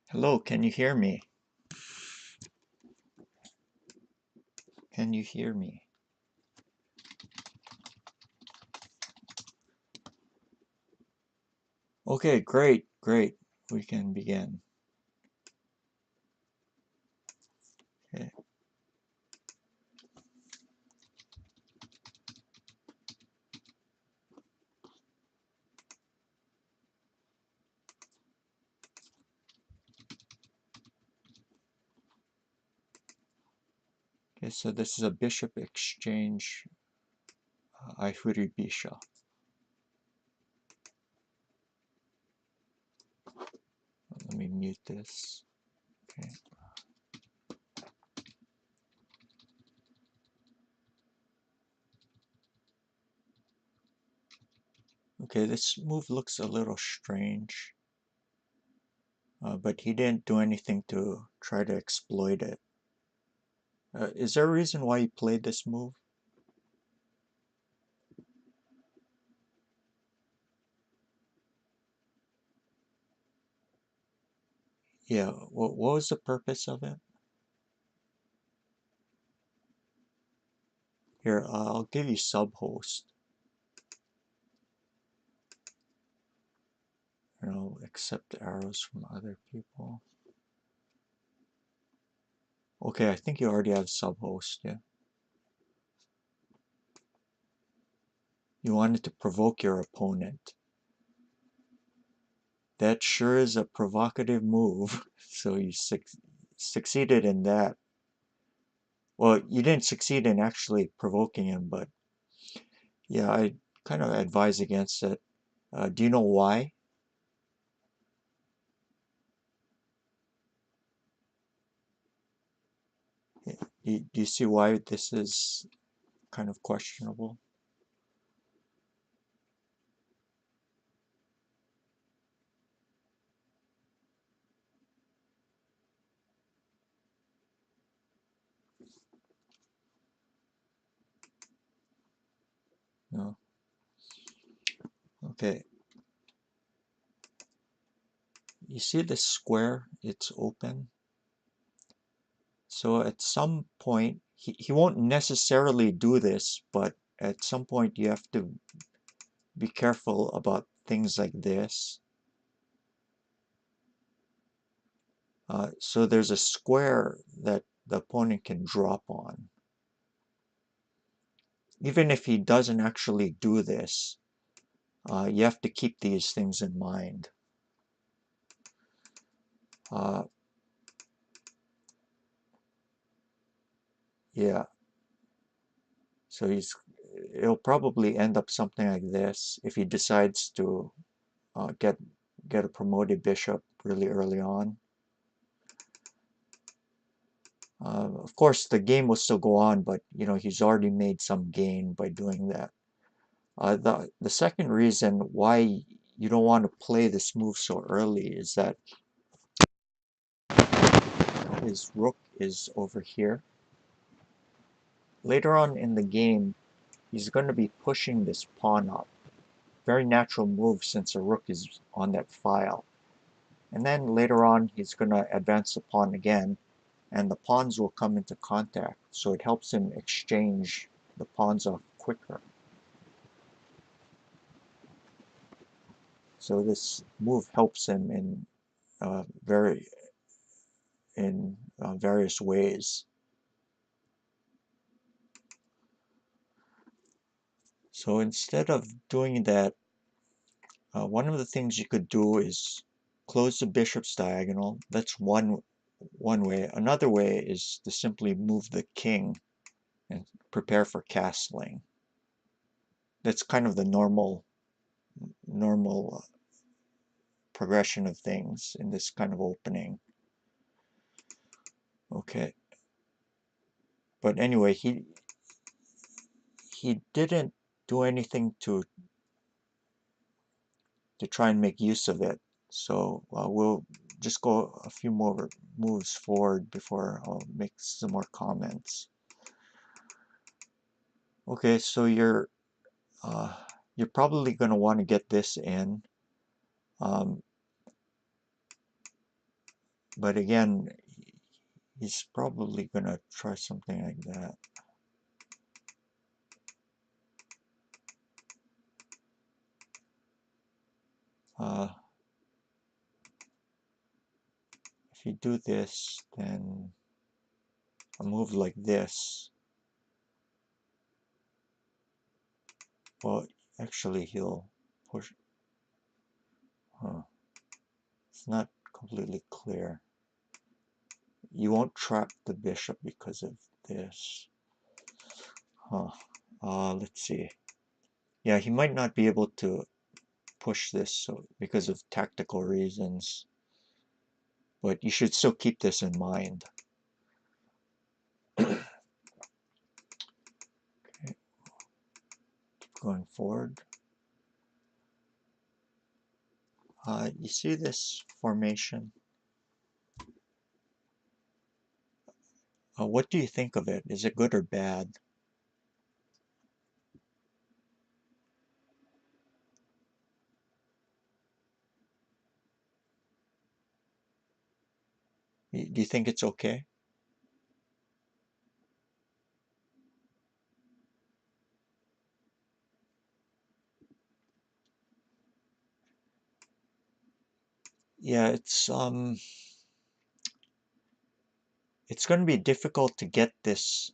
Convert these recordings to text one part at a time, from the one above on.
Hello, can you hear me? Can you hear me? Okay, great, great. We can begin. Okay, okay, so this is a bishop exchange Aihuri Bisha. Let me mute this. Okay. Okay, this move looks a little strange, but he didn't do anything to try to exploit it. Is there a reason why he played this move? Yeah, what was the purpose of it? Here, I'll give you sub-host. Accept arrows from other people. Okay, I think you already have sub-host, yeah. You wanted to provoke your opponent. That sure is a provocative move. So you succeeded in that. Well, you didn't succeed in actually provoking him, but yeah, I kind of advise against it. Do you know why? Do you see why this is kind of questionable? No. Okay. You see this square? It's open. So at some point, he won't necessarily do this, but at some point you have to be careful about things like this. So there's a square that the opponent can drop on. Even if he doesn't actually do this, you have to keep these things in mind. Uh, yeah, so it'll probably end up something like this if he decides to get a promoted bishop really early on. Of course, the game will still go on, but he's already made some gain by doing that. The second reason why you don't want to play this move so early is that his rook is over here. Later on in the game, he's going to be pushing this pawn up. Very natural move since a rook is on that file. And then later on, he's going to advance the pawn again, and the pawns will come into contact, so it helps him exchange the pawns off quicker. So this move helps him in various ways. So instead of doing that, one of the things you could do is close the bishop's diagonal. That's one way. Another way is to simply move the king and prepare for castling. That's kind of the normal progression of things in this kind of opening. Okay. But anyway, he didn't do anything to try and make use of it. So we'll just go a few more moves forward before I'll make some more comments. Okay, so you're probably going to want to get this in. Um, But again, he's probably gonna try something like that. Uh, if you do this, then a move like this, well, actually he'll push. Huh. It's not completely clear. You won't trap the bishop because of this. Huh. Let's see. Yeah, he might not be able to push this so because of tactical reasons, but you should still keep this in mind. Okay, keep going forward. You see this formation? What do you think of it? Is it good or bad? Do you think it's okay? Yeah, it's going to be difficult to get this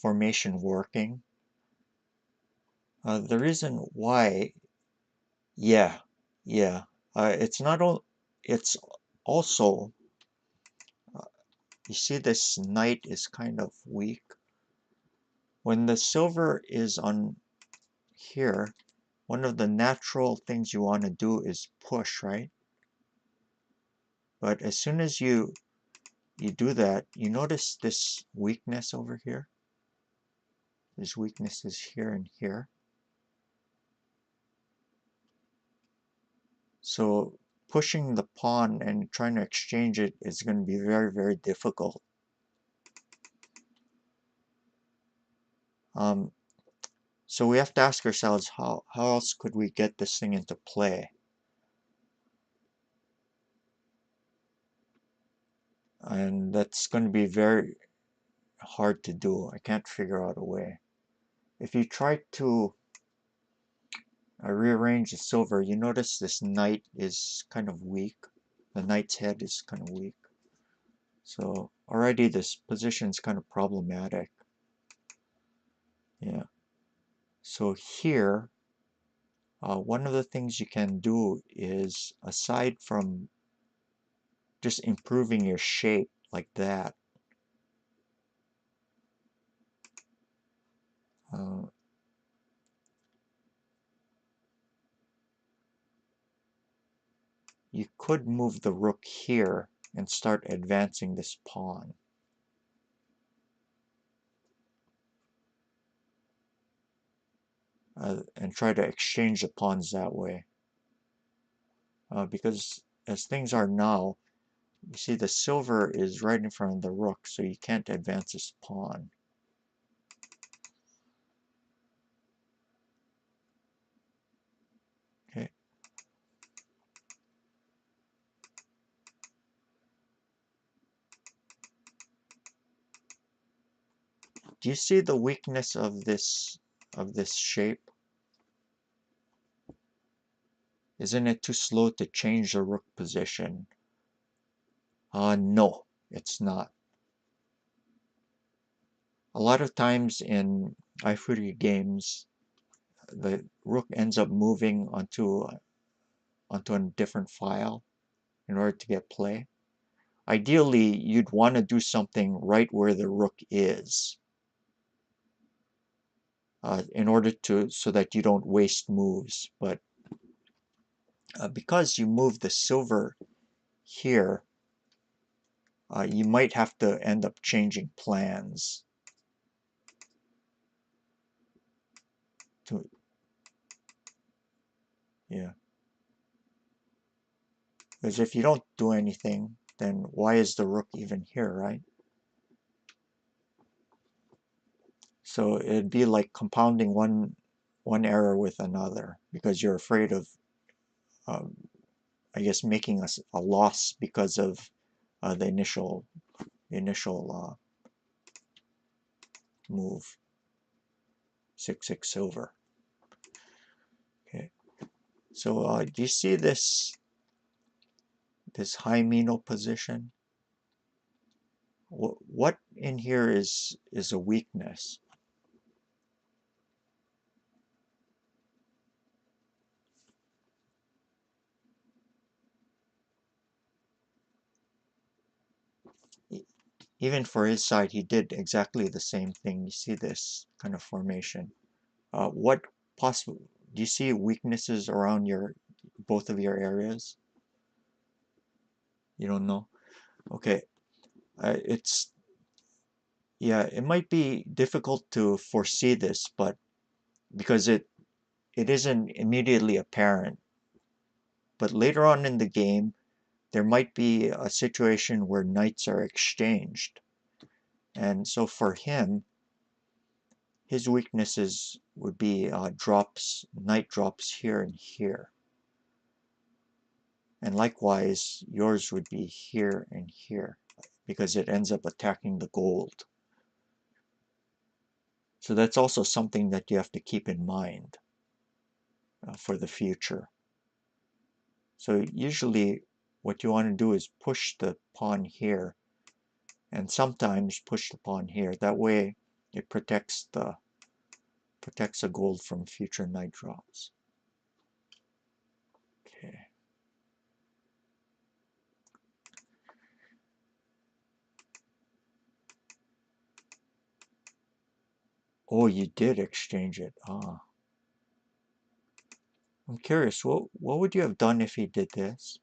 formation working. The reason why, yeah, yeah, it's not all. It's also you see this knight is kind of weak. When the silver is on here, one of the natural things you want to do is push, right? But as soon as you do that, you notice this weakness over here. There's weaknesses here and here. So pushing the pawn and trying to exchange it is going to be very, very difficult. Um, so we have to ask ourselves, how else could we get this thing into play? And that's going to be very hard to do. I can't figure out a way. If you try to rearrange the silver, you notice this knight is kind of weak. The knight's head is kind of weak. So already this position is kind of problematic. Yeah. So here, one of the things you can do is, aside from just improving your shape like that, uh, you could move the rook here and start advancing this pawn. And try to exchange the pawns that way. Because as things are now, you see the silver is right in front of the rook, so you can't advance this pawn. Okay. Do you see the weakness of this shape? Isn't it too slow to change the rook position? No, it's not. A lot of times in iFoodie games, the rook ends up moving onto a different file in order to get play. Ideally, you'd want to do something right where the rook is, in order so that you don't waste moves. But because you move the silver here, you might have to end up changing plans to, yeah. Because if you don't do anything, then why is the rook even here, right? So it'd be like compounding one error with another because you're afraid of um, I guess, making a loss because of the initial move, 6-6 silver. Okay, so do you see this high Mino position? What in here is a weakness? Even for his side, he did exactly the same thing. You see this kind of formation. What possible? Do you see weaknesses around both of your areas? You don't know? Okay. It's Yeah. It might be difficult to foresee this, but because it isn't immediately apparent. But later on in the game, there might be a situation where knights are exchanged, and so for him, his weaknesses would be knight drops here and here. And likewise, yours would be here and here, because it ends up attacking the gold. So that's also something that you have to keep in mind for the future. So usually what you want to do is push the pawn here, and sometimes push the pawn here. That way it protects the gold from future knight drops. Okay. Oh, you did exchange it. Ah. I'm curious, what would you have done if he did this?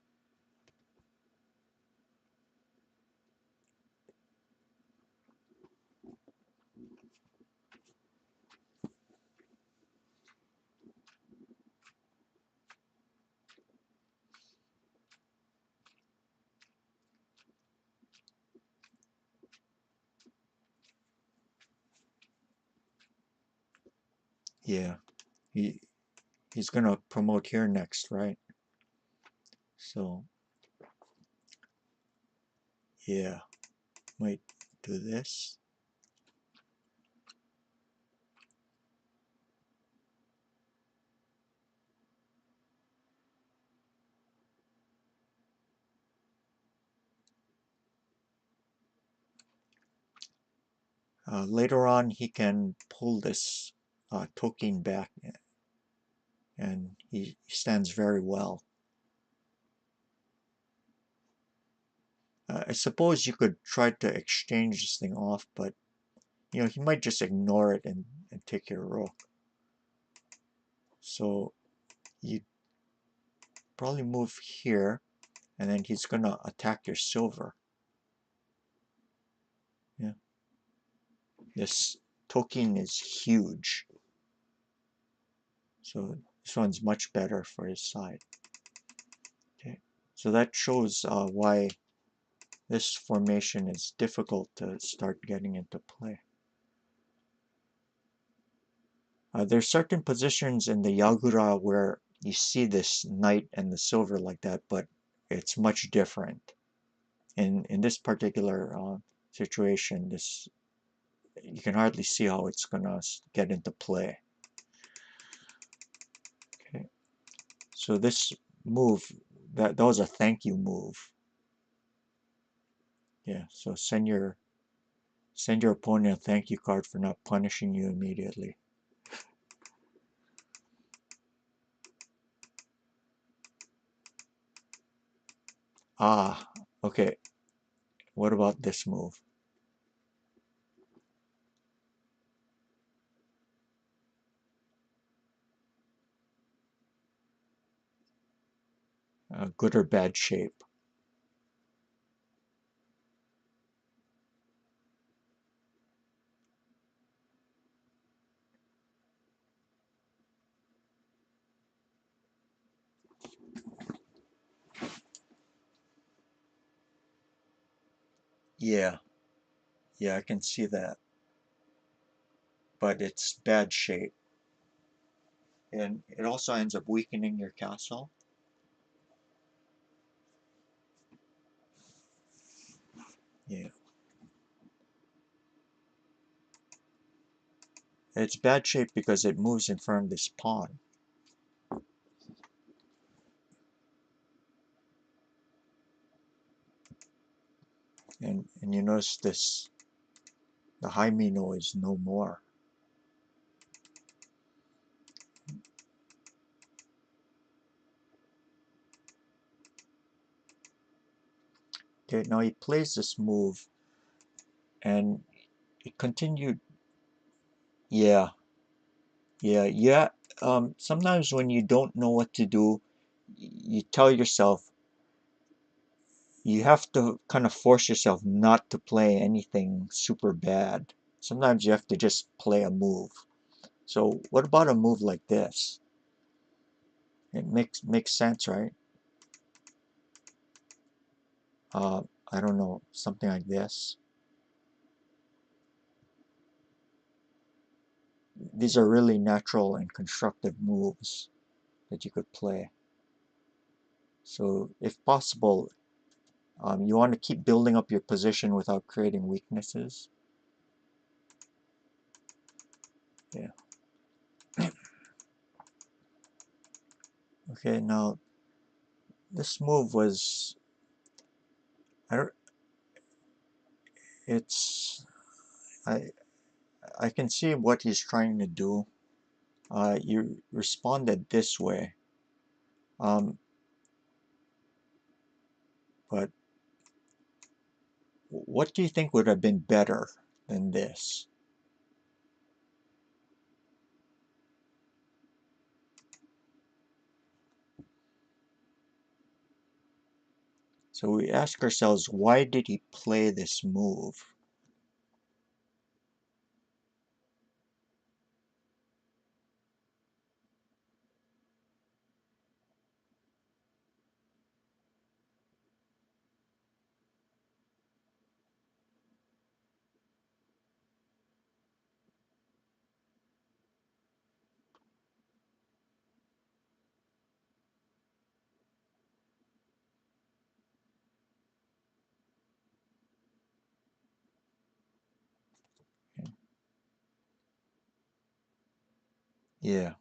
Yeah, he's gonna promote here next, right? So yeah, might do this. Later on, he can pull this token back, and he stands very well. I suppose you could try to exchange this thing off, but he might just ignore it and take your rook. So you probably move here, and then he's gonna attack your silver. Yeah, this token is huge, so this one's much better for his side. Okay, so that shows why this formation is difficult to start getting into play. There's certain positions in the Yagura where you see this knight and the silver like that, but it's much different. In this particular situation, you can hardly see how it's gonna get into play. Okay, so this move, that was a thank you move. Yeah, so send your opponent a thank you card for not punishing you immediately. Ah, okay. What about this move? Good or bad shape? Yeah, yeah, I can see that. But it's bad shape. And it also ends up weakening your castle. Yeah. It's bad shape because it moves in front of this pawn. And you notice this, the high mino is no more. Okay, now he plays this move, and it continued. Yeah, yeah. Sometimes when you don't know what to do, you tell yourself, you have to kind of force yourself not to play anything super bad. Sometimes you have to just play a move. So what about a move like this? It makes sense, right? Uh, I don't know, something like this. These are really natural and constructive moves that you could play. So if possible, you want to keep building up your position without creating weaknesses. Yeah. Okay, now this move was, I don't, it's, I, I can see what he's trying to do. You responded this way, um, but what do you think would have been better than this? So we ask ourselves, why did he play this move? Yeah.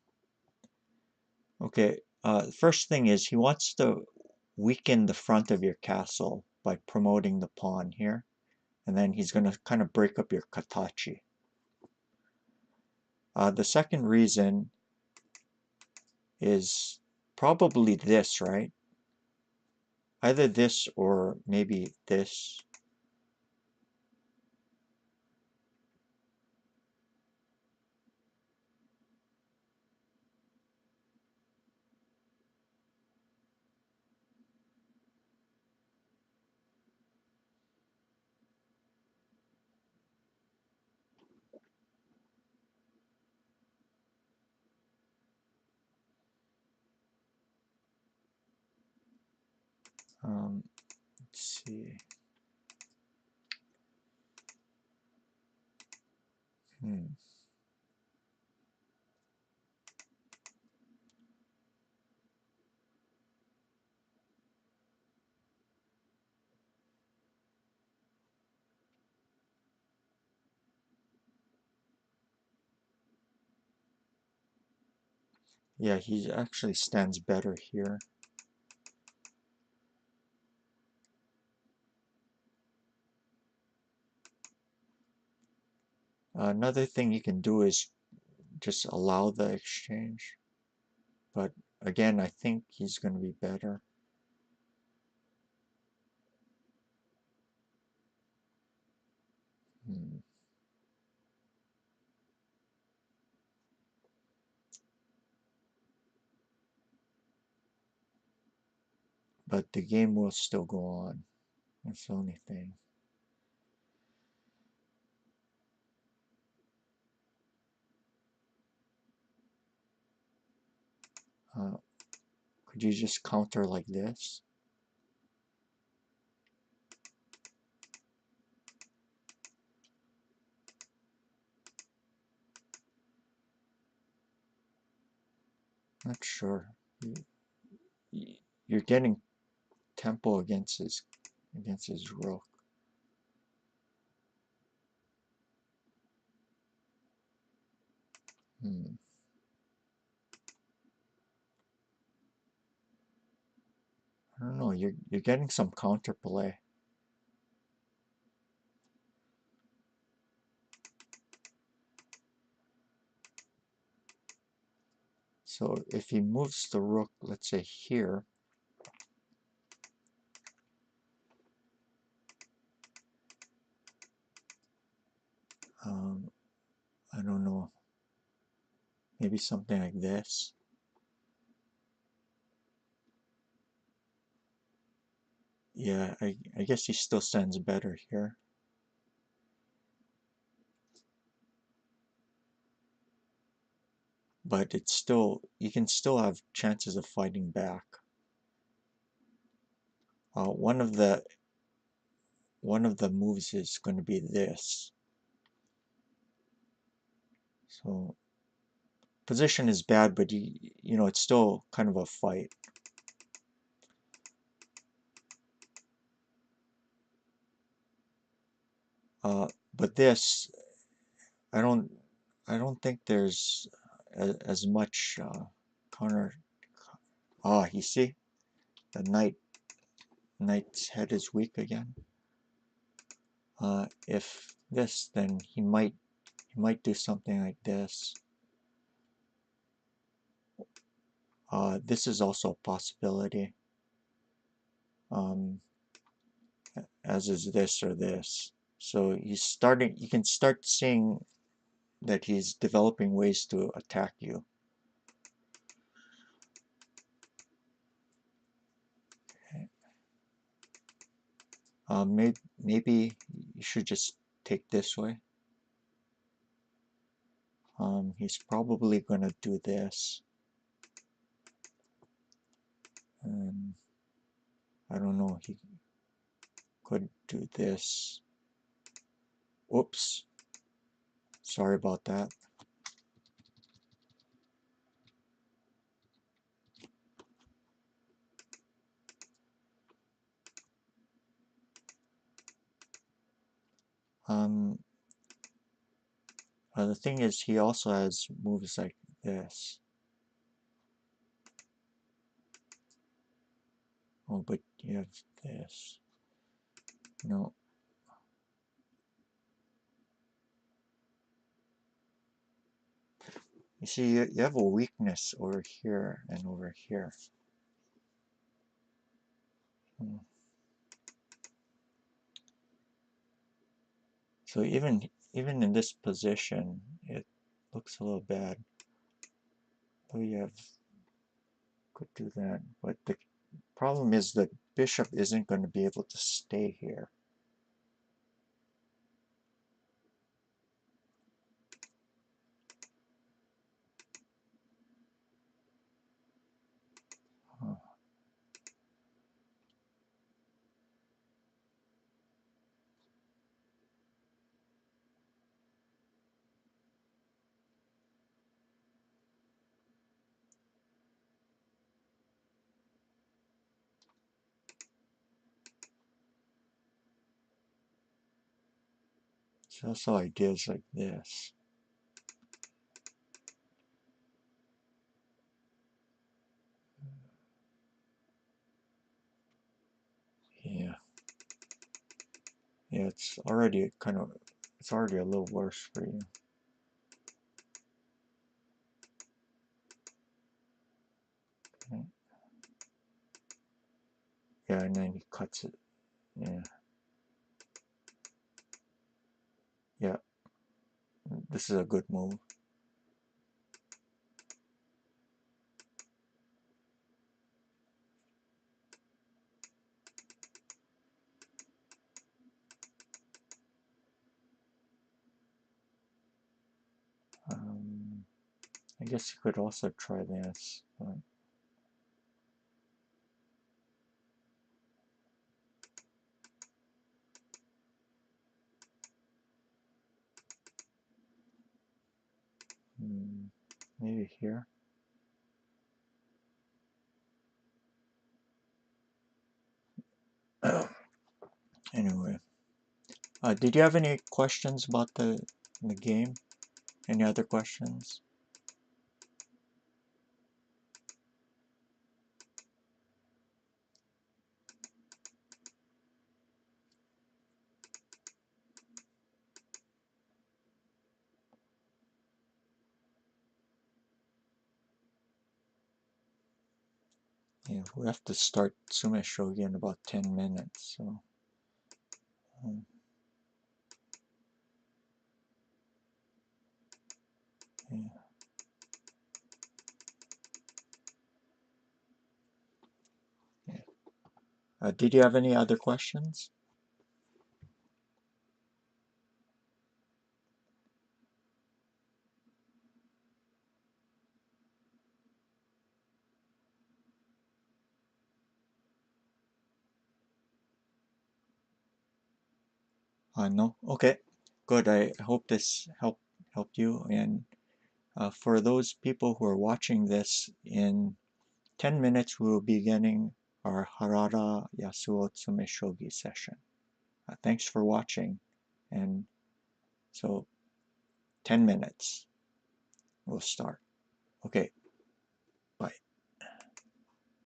Okay. The first thing is he wants to weaken the front of your castle by promoting the pawn here, and then he's going to kind of break up your katachi. The second reason is probably this, right? Either this or maybe this. Let's see. Hmm. Yeah, he actually stands better here. Another thing you can do is just allow the exchange. But again, I think he's going to be better. Hmm. But the game will still go on. That's the only thing. Uh, could you just counter like this? Not sure. You're getting tempo against his rook. Hmm. I don't know. You're getting some counterplay. So if he moves the rook, let's say here, um, I don't know, maybe something like this. Yeah, I guess he still stands better here. But it's still, you can still have chances of fighting back. One of the moves is going to be this. So position is bad, but you know it's still kind of a fight. But this, I don't I don't think there's as much counter. Ah, you see, the knight's head is weak again. If this, then he might do something like this. This is also a possibility. Um, as is this or this. So he's starting. You can start seeing that he's developing ways to attack you. Maybe you should just take this way. He's probably going to do this. And I don't know, he could do this. Oops. Sorry about that. Um, the thing is, he also has moves like this. Oh, but you have this. No. You see, you have a weakness over here and over here. Hmm. So even in this position, it looks a little bad. Oh, you have could do that, but the problem is that bishop isn't going to be able to stay here. Huh. So also ideas like this. Yeah, yeah, it's already a little worse for you. Okay. Yeah, and then he cuts it. Yeah, yeah, this is a good move. Um, I guess you could also try this, but maybe here. Anyway, did you have any questions about the game? Any other questions? Yeah, we have to start tsumeshogi in about 10 minutes, so um, yeah. Yeah. Did you have any other questions? No? Okay, good. I hope this helped you. And for those people who are watching this, in 10 minutes we will be beginning our Harada Yasuo Tsumeshogi session. Thanks for watching. And so 10 minutes we'll start. Okay.